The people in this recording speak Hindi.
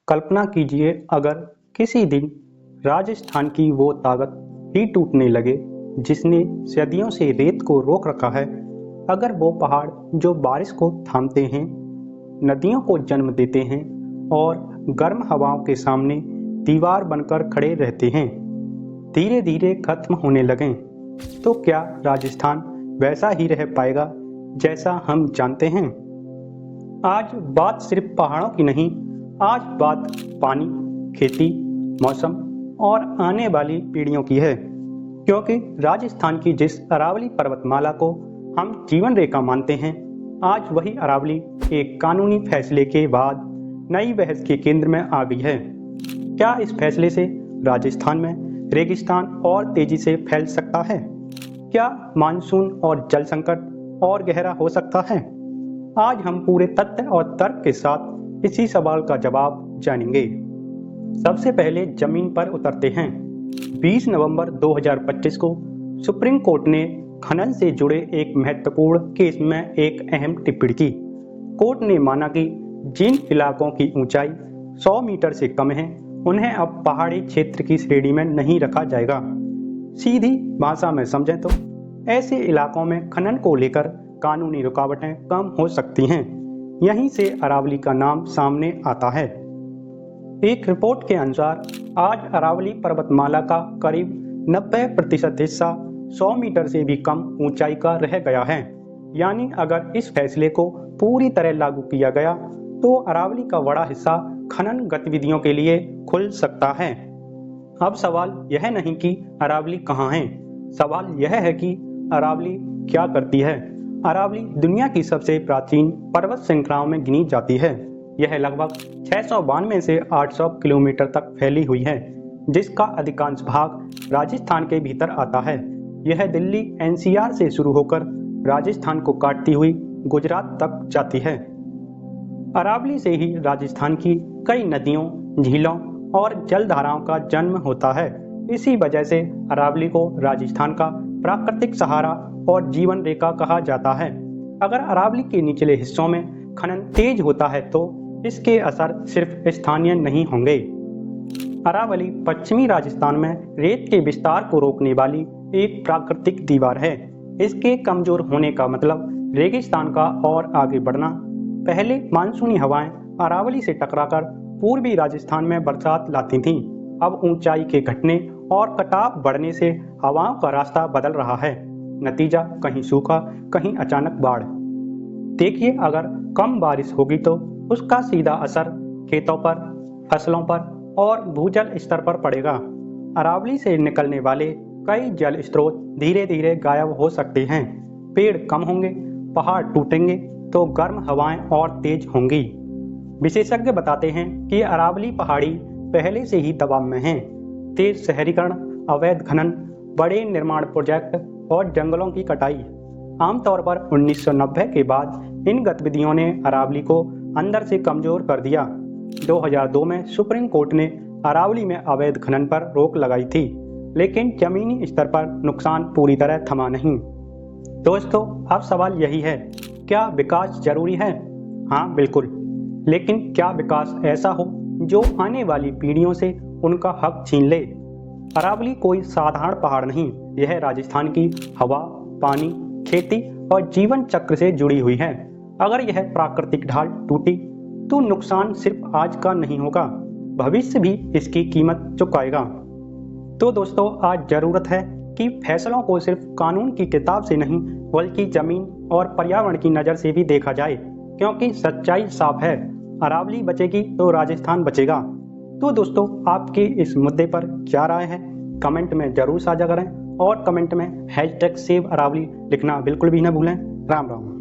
कल्पना कीजिए अगर किसी दिन राजस्थान की वो ताकत ही टूटने लगे जिसने सदियों से रेत को रोक रखा है। अगर वो पहाड़ जो बारिश को थामते हैं, नदियों को जन्म देते हैं और गर्म हवाओं के सामने दीवार बनकर खड़े रहते हैं, धीरे धीरे खत्म होने लगें, तो क्या राजस्थान वैसा ही रह पाएगा जैसा हम जानते हैं? आज बात सिर्फ पहाड़ों की नहीं, आज बात पानी, खेती, मौसम और आने वाली पीढ़ियों की है। क्योंकि राजस्थान की जिस अरावली पर्वतमाला को हम जीवन रेखा मानते हैं, आज वही अरावली एक कानूनी फैसले के बाद नई बहस के केंद्र में आ गई है। क्या इस फैसले से राजस्थान में रेगिस्तान और तेजी से फैल सकता है? क्या मानसून और जल संकट और गहरा हो सकता है? आज हम पूरे तथ्य और तर्क के साथ इसी सवाल का जवाब जानेंगे। सबसे पहले जमीन पर उतरते हैं। 20 नवंबर 2025 को सुप्रीम कोर्ट ने खनन से जुड़े एक महत्वपूर्ण केस में एक अहम टिप्पणी की। कोर्ट ने माना कि जिन इलाकों की ऊंचाई 100 मीटर से कम है, उन्हें अब पहाड़ी क्षेत्र की श्रेणी में नहीं रखा जाएगा। सीधी भाषा में समझें तो ऐसे इलाकों में खनन को लेकर कानूनी रुकावटें कम हो सकती हैं। यहीं से अरावली का नाम सामने आता है। एक रिपोर्ट के अनुसार आज अरावली पर्वतमाला का करीब 90% हिस्सा 100 मीटर से भी कम ऊंचाई का रह गया है। यानी अगर इस फैसले को पूरी तरह लागू किया गया तो अरावली का बड़ा हिस्सा खनन गतिविधियों के लिए खुल सकता है। अब सवाल यह नहीं कि अरावली कहाँ है, सवाल यह है कि अरावली क्या करती है। अरावली दुनिया की सबसे प्राचीन पर्वत श्रृंखलाओं में गिनी जाती है। यह लगभग 692 से 800 किलोमीटर तक फैली हुई है, जिसका अधिकांश भाग राजस्थान के भीतर आता है। यह दिल्ली एनसीआर से शुरू होकर राजस्थान को काटती हुई गुजरात तक जाती है। अरावली से ही राजस्थान की कई नदियों, झीलों और जलधाराओं का जन्म होता है। इसी वजह से अरावली को राजस्थान का प्राकृतिक सहारा और जीवन रेखा कहा जाता है। अगर अरावली के निचले हिस्सों में खनन तेज होता है तो इसके असर सिर्फ स्थानीय नहीं होंगे। अरावली पश्चिमी राजस्थान में रेत के विस्तार को रोकने वाली एक प्राकृतिक दीवार है। इसके कमजोर होने का मतलब रेगिस्तान का और आगे बढ़ना। पहले मानसूनी हवाएं अरावली से टकराकर पूर्वी राजस्थान में बरसात लाती थीं। अब ऊंचाई के घटने और कटाव बढ़ने से हवाओं का रास्ता बदल रहा है। नतीजा कहीं सूखा, कहीं अचानक बाढ़। देखिए, अगर कम बारिश होगी तो उसका सीधा असर खेतों पर, फसलों पर और भूजल स्तर पर पड़ेगा। अरावली से निकलने वाले कई जल स्रोत धीरे धीरे गायब हो सकते हैं। पेड़ कम होंगे, पहाड़ टूटेंगे तो गर्म हवाएं और तेज होंगी। विशेषज्ञ बताते हैं कि अरावली पहाड़ी पहले से ही दबाव में है। तेज शहरीकरण, अवैध खनन, बड़े निर्माण प्रोजेक्ट और जंगलों की कटाई। आमतौर पर 1990 के बाद इन गतिविधियों ने अरावली को अंदर से कमजोर कर दिया। 2002 में सुप्रीम कोर्ट ने अरावली में अवैध खनन पर रोक लगाई थी, लेकिन जमीनी स्तर पर नुकसान पूरी तरह थमा नहीं। दोस्तों, अब सवाल यही है, क्या विकास जरूरी है? हाँ, बिल्कुल। लेकिन क्या विकास ऐसा हो जो आने वाली पीढ़ियों से उनका हक छीन ले? अरावली कोई साधारण पहाड़ नहीं, यह राजस्थान की हवा, पानी, खेती और जीवन चक्र से जुड़ी हुई है। अगर यह प्राकृतिक ढाल टूटी तो नुकसान सिर्फ आज का नहीं होगा, भविष्य भी इसकी कीमत चुकाएगा। तो दोस्तों, आज जरूरत है कि फैसलों को सिर्फ कानून की किताब से नहीं बल्कि जमीन और पर्यावरण की नज़र से भी देखा जाए, क्योंकि सच्चाई साफ है, अरावली बचेगी तो राजस्थान बचेगा। तो दोस्तों, आपकी इस मुद्दे पर क्या राय है? कमेंट में जरूर साझा करें और कमेंट में #SaveAravali लिखना बिल्कुल भी न भूलें। राम राम।